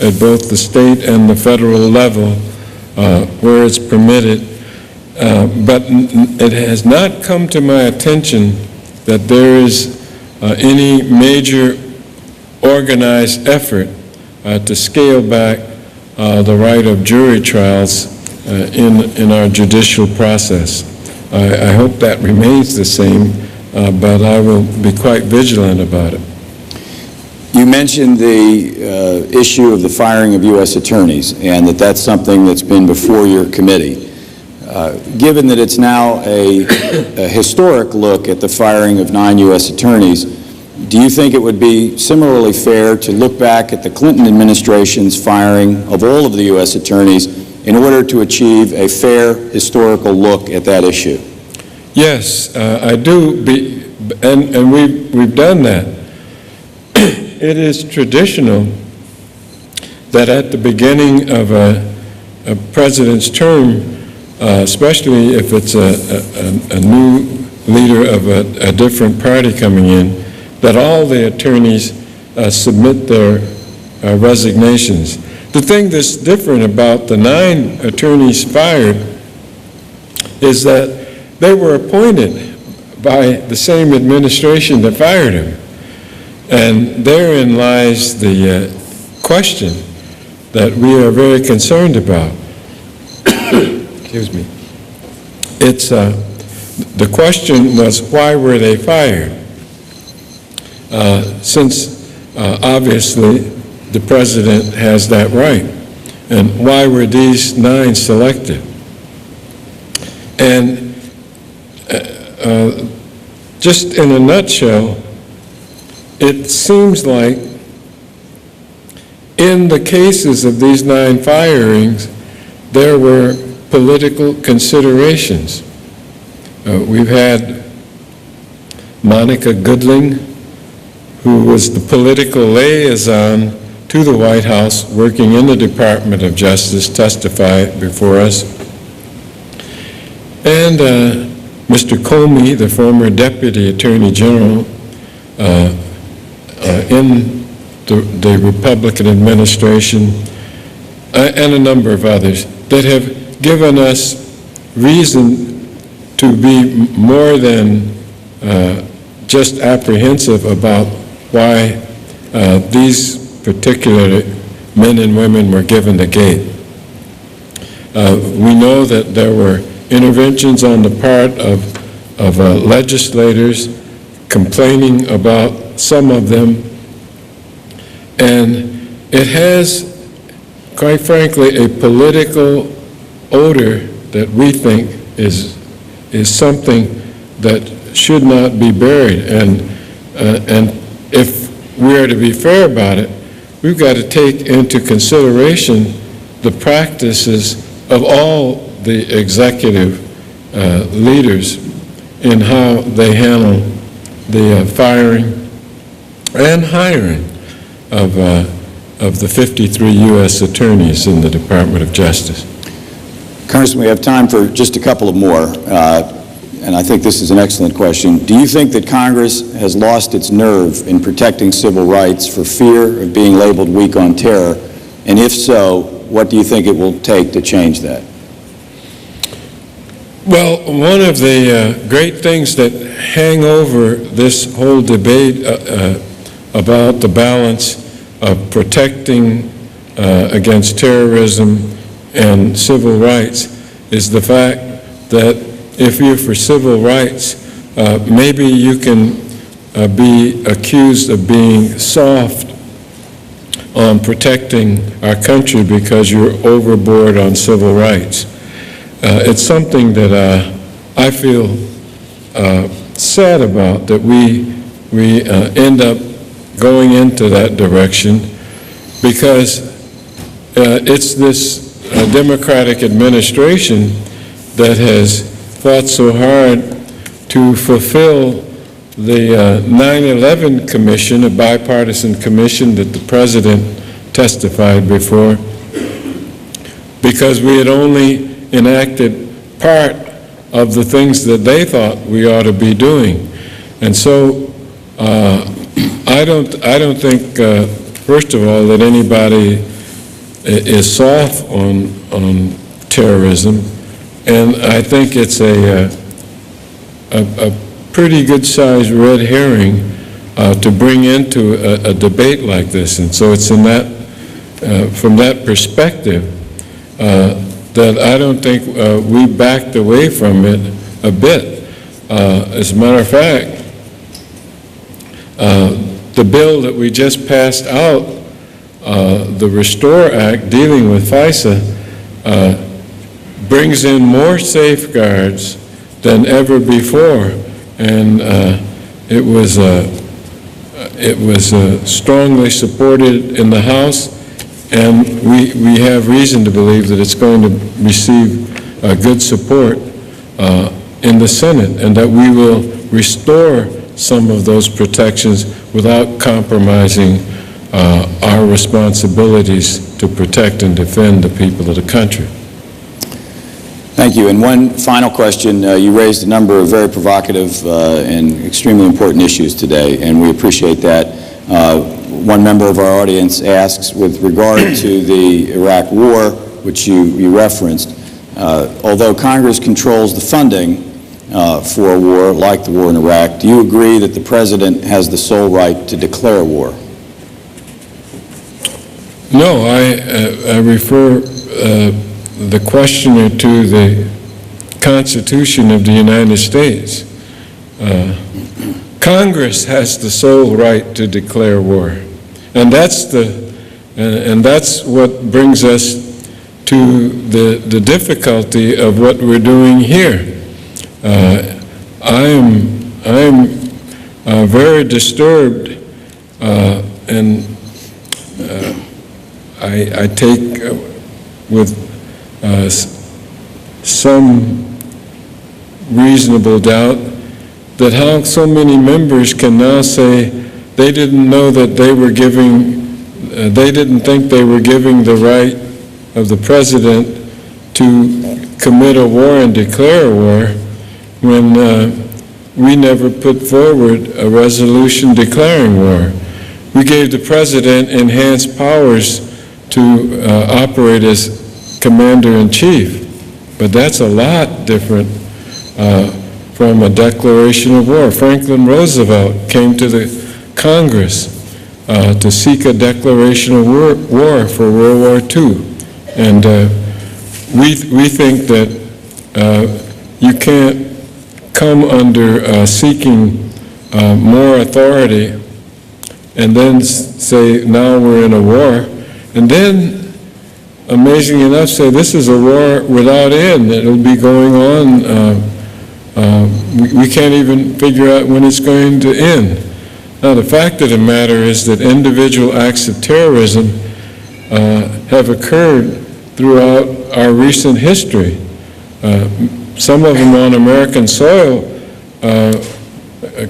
at both the state and the federal level where it's permitted, but it has not come to my attention that there is any major organized effort to scale back the right of jury trials in our judicial process. I hope that remains the same, but I will be quite vigilant about it. You mentioned the issue of the firing of U.S. attorneys, and that's something that's been before your committee. Given that it's now a historic look at the firing of 9 U.S. attorneys, do you think it would be similarly fair to look back at the Clinton administration's firing of all of the U.S. attorneys in order to achieve a fair historical look at that issue? Yes, I do, and we've done that. It is traditional that at the beginning of a president's term, especially if it's a new leader of a different party coming in, that all the attorneys submit their resignations. The thing that's different about the 9 attorneys fired is that they were appointed by the same administration that fired him. And therein lies the question that we are very concerned about. Excuse me. It's, the question was, why were they fired? Since obviously the president has that right. And why were these 9 selected? And just in a nutshell, it seems like in the cases of these 9 firings, there were political considerations. We've had Monica Goodling, who was the political liaison to the White House working in the Department of Justice, testify before us. And Mr. Comey, the former Deputy Attorney General in the Republican administration, and a number of others that have given us reason to be more than just apprehensive about why these particular men and women were given the gate. We know that there were interventions on the part of legislators complaining about some of them, and it has, quite frankly, a political odor that we think is something that should not be buried. And if we are to be fair about it, we've got to take into consideration the practices of all the executive leaders in how they handle the firing and hiring of the 53 U.S. attorneys in the Department of Justice. Congressman, we have time for just a couple of more, and I think this is an excellent question. Do you think that Congress has lost its nerve in protecting civil rights for fear of being labeled weak on terror? And if so, what do you think it will take to change that? Well, one of the great things that hang over this whole debate about the balance of protecting against terrorism and civil rights is the fact that if you're for civil rights, maybe you can be accused of being soft on protecting our country because you're overboard on civil rights. It's something that I feel sad about, that we end up going into that direction, because it's this Democratic administration that has fought so hard to fulfill the 9/11 Commission, a bipartisan commission that the President testified before, because we had only enacted part of the things that they thought we ought to be doing. And so I don't think, first of all, that anybody is soft on terrorism, and I think it's a pretty good-sized red herring to bring into a debate like this. And so it's in that, from that perspective, that I don't think we backed away from it a bit. As a matter of fact, the bill that we just passed out, the Restore Act dealing with FISA, brings in more safeguards than ever before, and it was strongly supported in the House, and we have reason to believe that it's going to receive good support in the Senate, and that we will restore some of those protections without compromising our responsibilities to protect and defend the people of the country. Thank you. And one final question. You raised a number of very provocative and extremely important issues today, and we appreciate that. One member of our audience asks, with regard to the Iraq War, which you referenced, although Congress controls the funding for a war like the war in Iraq, do you agree that the President has the sole right to declare war? No, I refer the questioner to the Constitution of the United States. Congress has the sole right to declare war, and that's what brings us to the difficulty of what we're doing here. I'm very disturbed, and I take with some reasonable doubt that how so many members can now say they didn't know that they were they didn't think they were giving the right of the President to commit a war and declare a war when we never put forward a resolution declaring war. We gave the President enhanced powers to operate as Commander-in-Chief, but that's a lot different from a declaration of war. Franklin Roosevelt came to the Congress to seek a declaration of war for World War II, and we think that you can't come under seeking more authority and then say now we're in a war, and then amazing enough, say this is a war without end. It'll be going on. We can't even figure out when it's going to end. Now, the fact of the matter is that individual acts of terrorism have occurred throughout our recent history. Some of them on American soil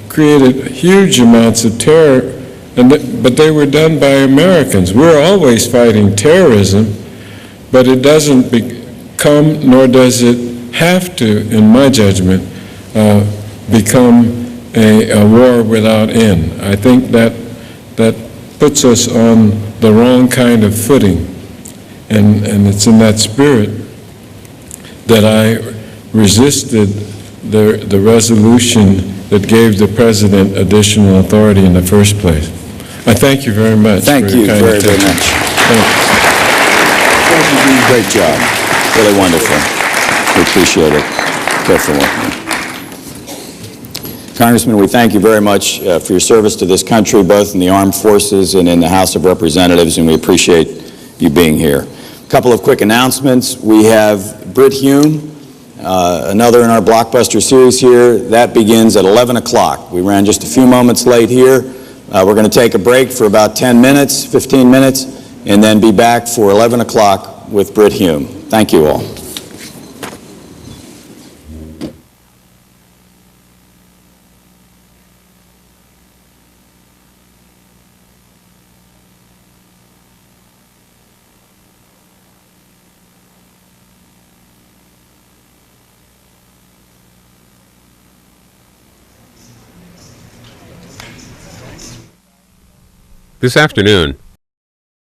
created huge amounts of terror, but they were done by Americans. We're always fighting terrorism, but it doesn't become, nor does it have to, in my judgment, become a war without end. I think that puts us on the wrong kind of footing, and it's in that spirit that I resisted the resolution that gave the President additional authority in the first place. I thank you very much. Thank you very, very much. Thank you. Great job. Really wonderful. We appreciate it. Careful with me. Congressman, we thank you very much for your service to this country, both in the armed forces and in the House of Representatives, and we appreciate you being here. A couple of quick announcements. We have Brit Hume, another in our blockbuster series here. That begins at 11 o'clock. We ran just a few moments late here. We're going to take a break for about 10 minutes, 15 minutes, and then be back for 11 o'clock with Brit Hume. Thank you all. This afternoon,